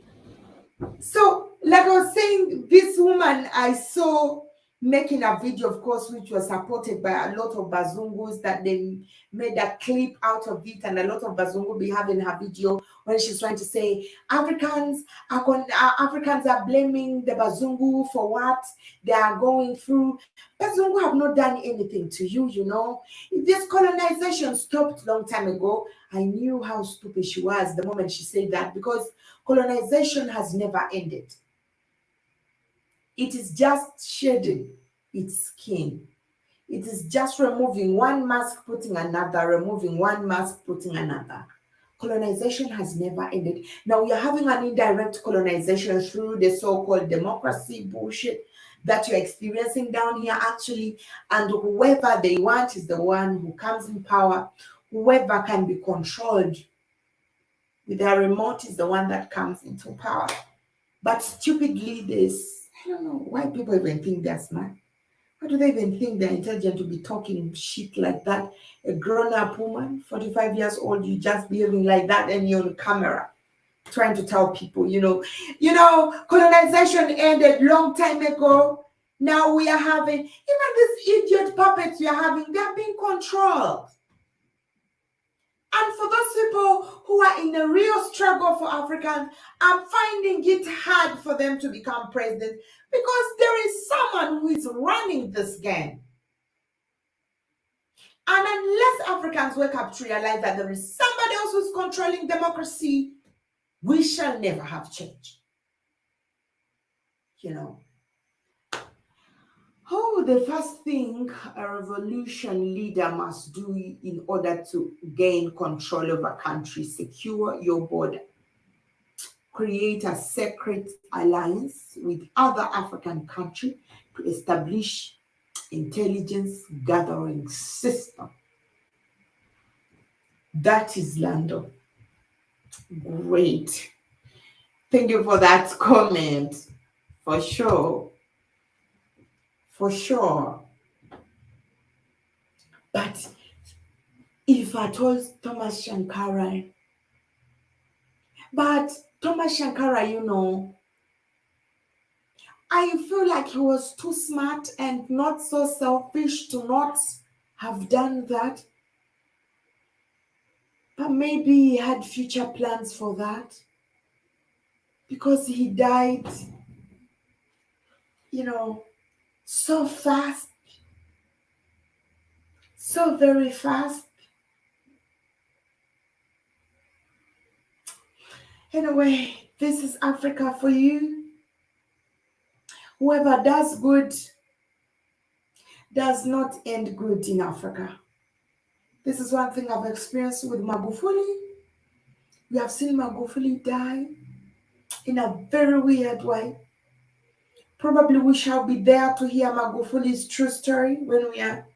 So, like I was saying, this woman I saw making a video, of course, which was supported by a lot of Bazungus, that they made a clip out of it, and a lot of Bazungu be having her video when she's trying to say Africans are blaming the Bazungu for what they are going through. Bazungu have not done anything to you, If this colonization stopped long time ago, I knew how stupid she was the moment she said that, because colonization has never ended. It is just shedding its skin. It is just removing one mask, putting another, removing one mask, putting another. Colonization has never ended. Now we are having an indirect colonization through the so-called democracy bullshit that you're experiencing down here actually, and whoever they want is the one who comes in power. Whoever can be controlled with their remote is the one that comes into power. But stupid leaders, I don't know why people even think they're smart. Why do they even think they're intelligent to be talking shit like that? A grown-up woman, 45 years old, you just behaving like that and you're on camera trying to tell people, colonization ended long time ago. Now we are having, even these idiot puppets we are having, they're being controlled. And for those people who are in a real struggle for Africans, I'm finding it hard for them to become president because there is someone who is running this game. And unless Africans wake up to realize that there is somebody else who's controlling democracy, we shall never have change. The first thing a revolution leader must do in order to gain control over a country, secure your border. Create a secret alliance with other African countries to establish intelligence gathering system. That is Lando. Great. Thank you for that comment. For sure. For sure. But if I told Thomas Sankara, I feel like he was too smart and not so selfish to not have done that. But maybe he had future plans for that. Because he died, so fast. So very fast. Anyway, this is Africa for you. Whoever does good does not end good in Africa. This is one thing I've experienced with Magufuli. We have seen Magufuli die in a very weird way. Probably we shall be there to hear Magufuli's true story when we are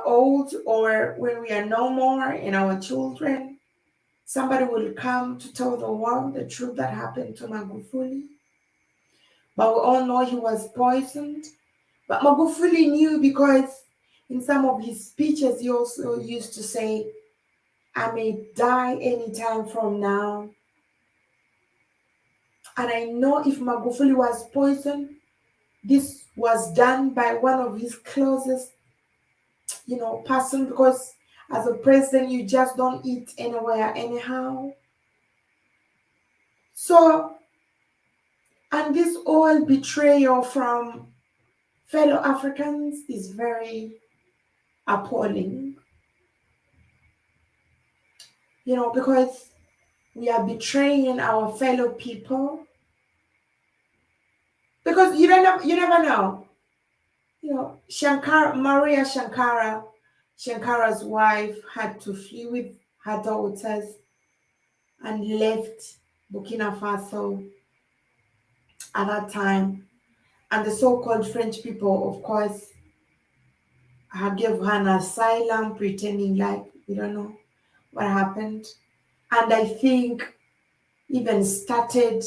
old or when we are no more and our children. Somebody will come to tell the world the truth that happened to Magufuli. But we all know he was poisoned. But Magufuli knew because in some of his speeches, he also used to say, I may die anytime from now. And I know if Magufuli was poisoned, this was done by one of his closest, person, because as a president, you just don't eat anywhere anyhow. So, and this all betrayal from fellow Africans is very appalling. Because we are betraying our fellow people. Because you never know. Shankara'S wife had to flee with her daughters and left Burkina Faso at that time. And the so-called French people, of course, gave her an asylum, pretending like we don't know what happened. And I think even started,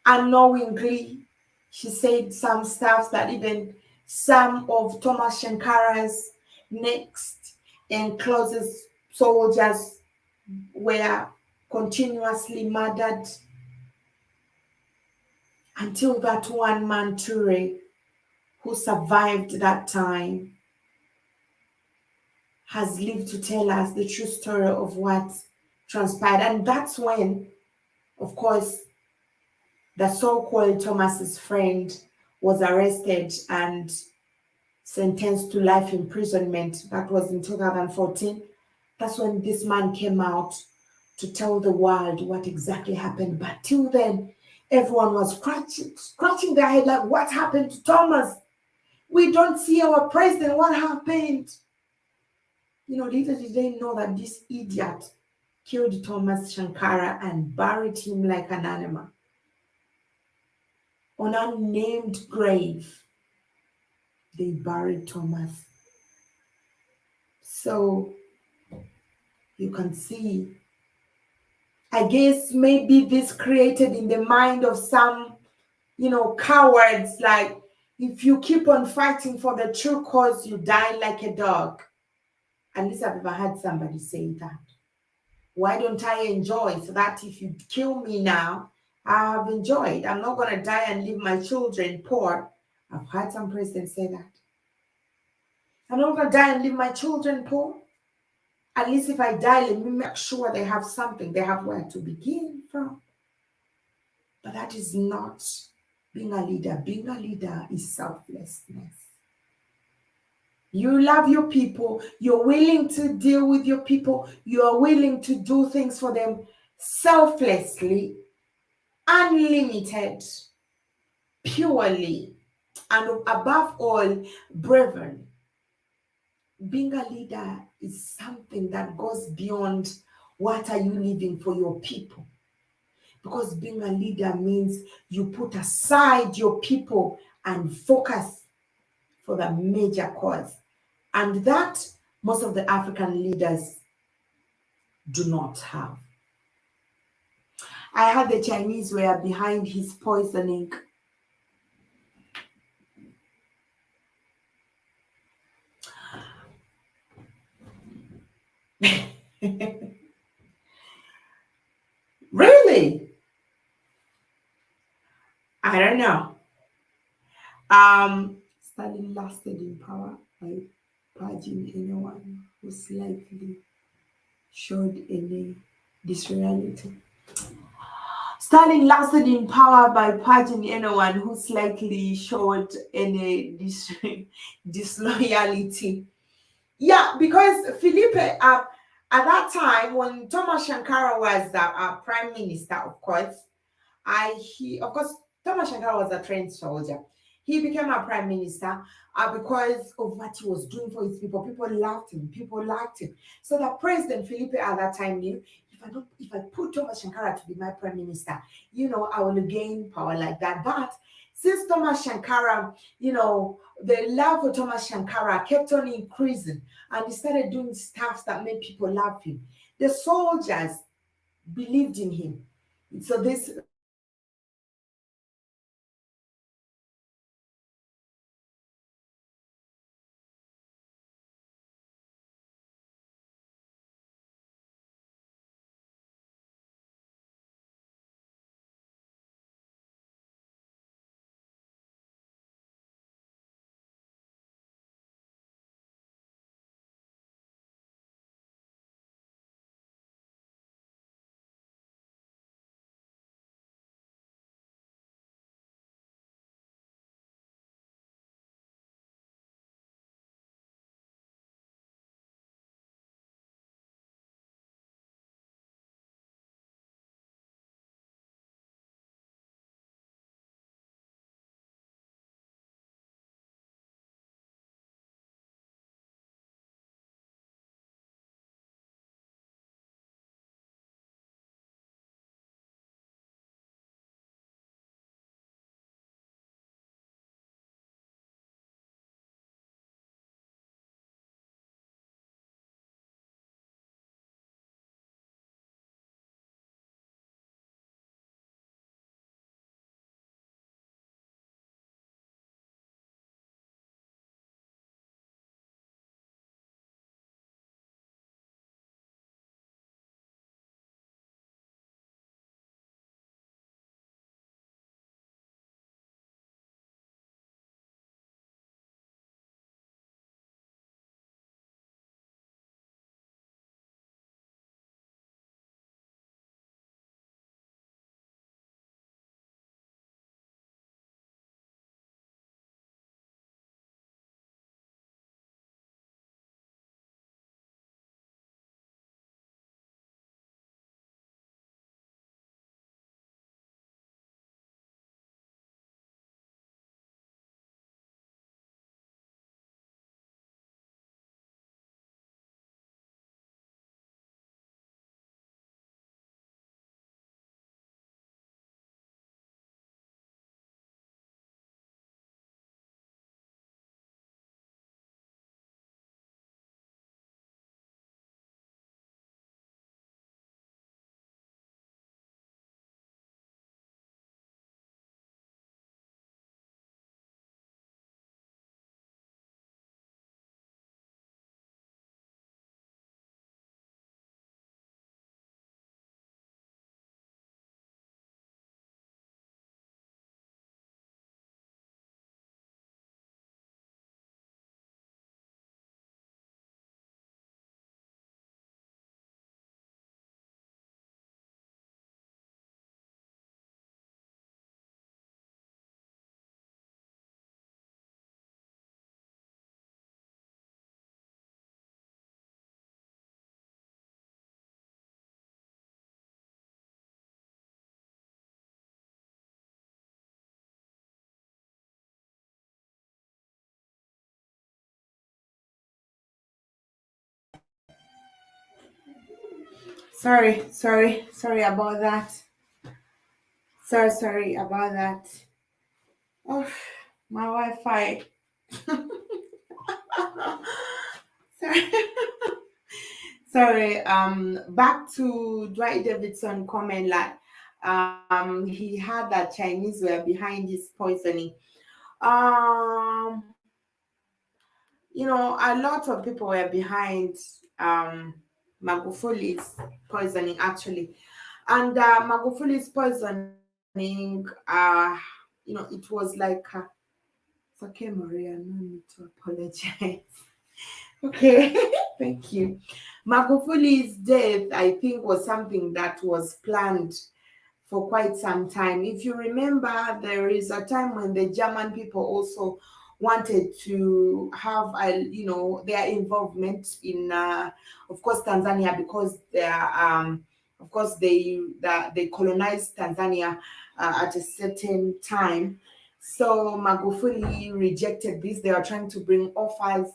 unknowingly, she said some stuff that even some of Thomas Shankara'S next and closest soldiers were continuously murdered until that one man, Ture, who survived that time, has lived to tell us the true story of what transpired. And that's when, of course, the so-called Thomas's friend was arrested and sentenced to life imprisonment. That was in 2014. That's when this man came out to tell the world what exactly happened. But till then, everyone was scratching their head like, what happened to Thomas? We don't see our president. What happened? Little did they know that this idiot killed Thomas Sankara and buried him like an animal on an unnamed grave. They buried Thomas. So you can see I guess maybe this created in the mind of some, cowards, like, if you keep on fighting for the true cause, you die like a dog. At least I've ever heard somebody say that. Why don't I enjoy so that if you kill me now, I have enjoyed. I'm not going to die and leave my children poor. I've heard some presidents say that. I'm not going to die and leave my children poor. At least if I die, let me make sure they have something, they have where to begin from. But that is not being a leader. Being a leader is selflessness. You love your people, you're willing to deal with your people, you are willing to do things for them selflessly, unlimited, purely, and above all, bravery. Being a leader is something that goes beyond what are you living for your people. Because being a leader means you put aside your people and focus for the major cause. And that most of the African leaders do not have. I heard the Chinese were behind his poisoning. Really? I don't know. Stalin lasted in power by purging anyone who slightly showed any disloyalty. Stalin lasted in power by purging anyone who slightly showed any disloyalty. Yeah, because Felipe, at that time when Thomas Sankara was prime minister, of course, of course, Thomas Sankara was a trained soldier. He became a prime minister because of what he was doing for his people. People loved him. People liked him. So the president Felipe at that time knew, if I put Thomas Sankara to be my prime minister, I will gain power like that. But since Thomas Sankara, the love for Thomas Sankara kept on increasing, and he started doing stuff that made people love him. The soldiers believed in him. So this Sorry about that. Sorry about that. Oh, my Wi-Fi. Sorry. Sorry. Back to Dwight Davidson comment, like he had that Chinese were behind his poisoning. Um, a lot of people were behind Magufuli's poisoning actually, and Magufuli's poisoning. It was like. It's okay, Maria. No need to apologize. Okay, thank you. Magufuli's death, I think, was something that was planned for quite some time. If you remember, there is a time when the German people also wanted to have, their involvement in, of course, Tanzania, because of course, they colonized Tanzania at a certain time. So Magufuli rejected this. They are trying to bring offers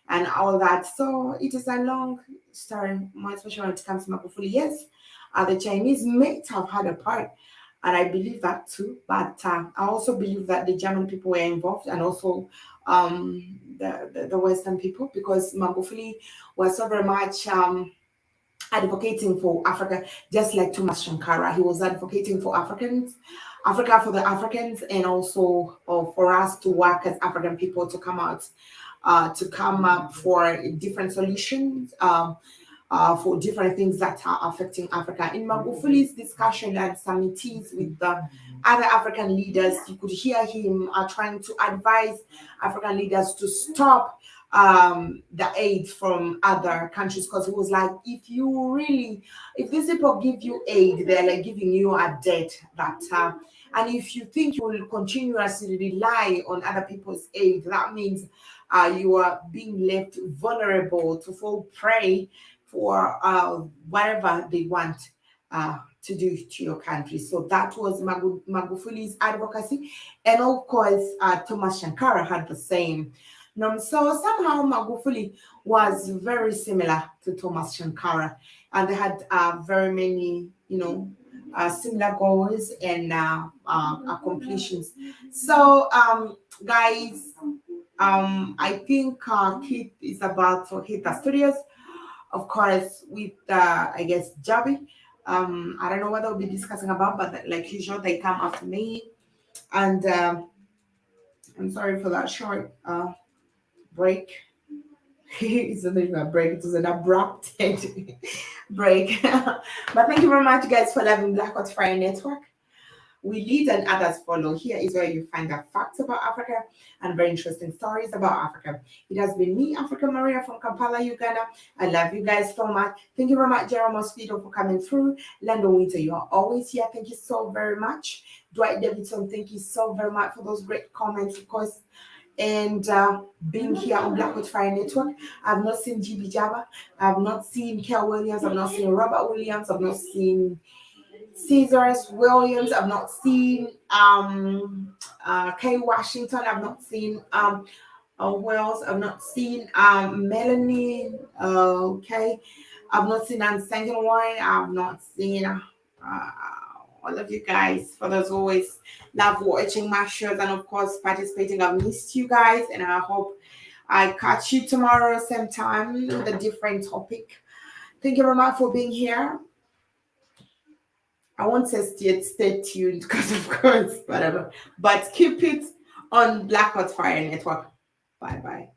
and all that. So it is a long story, more especially when it comes to Magufuli. Yes, the Chinese may have had a part, and I believe that too. But I also believe that the German people were involved, and also the Western people, because Magufuli was so very much advocating for Africa, just like Thomas Shankara. He was advocating for Africa for the Africans, and also for us to work as African people to come out, to come up for different solutions. For different things that are affecting Africa. In Magufuli's discussion and summities with the other African leaders, you could hear him trying to advise African leaders to stop the aid from other countries, because it was like, if these people give you aid, they're like giving you a debt that and if you think you will continuously rely on other people's aid, that means you are being left vulnerable to fall prey for whatever they want to do to your country. So that was Magufuli's advocacy. And of course, Thomas Shankara had the same. So somehow Magufuli was very similar to Thomas Shankara, and they had very many, similar goals and accomplishments. So, guys, I think Kit is about to hit the studios, of course, with I guess Jabi. I don't know what they'll be discussing about, but like usual, they come after me. And I'm sorry for that short break. It's not even a break, it was an abrupt break. But thank you very much, guys, for loving BLACKHOT Fire Network. We lead and others follow. Here is where you find the facts about Africa and very interesting stories about Africa. It has been me, Africa Maria from Kampala, Uganda. I love you guys so much. Thank you very much, Jerome Mosquito, for coming through. Lando Winter, you are always here. Thank you so very much. Dwight Davidson, thank you so very much for those great comments, of course. And being here on BLACKHOT Fire Network, I've not seen GB Jabba, I've not seen Kel Williams, I've not seen Robert Williams, I've not seen Caesar's Williams, I've not seen Kay Washington, I've not seen Wells, I've not seen Melanie, okay, I've not seen Anne Sangenwine, I've not seen all of you guys. For those who always love watching my shows and of course participating, I've missed you guys, and I hope I catch you tomorrow same time with a different topic. Thank you very much for being here. I won't say stay tuned because of course, whatever. But keep it on BLACKHOT Fire Network. Bye bye.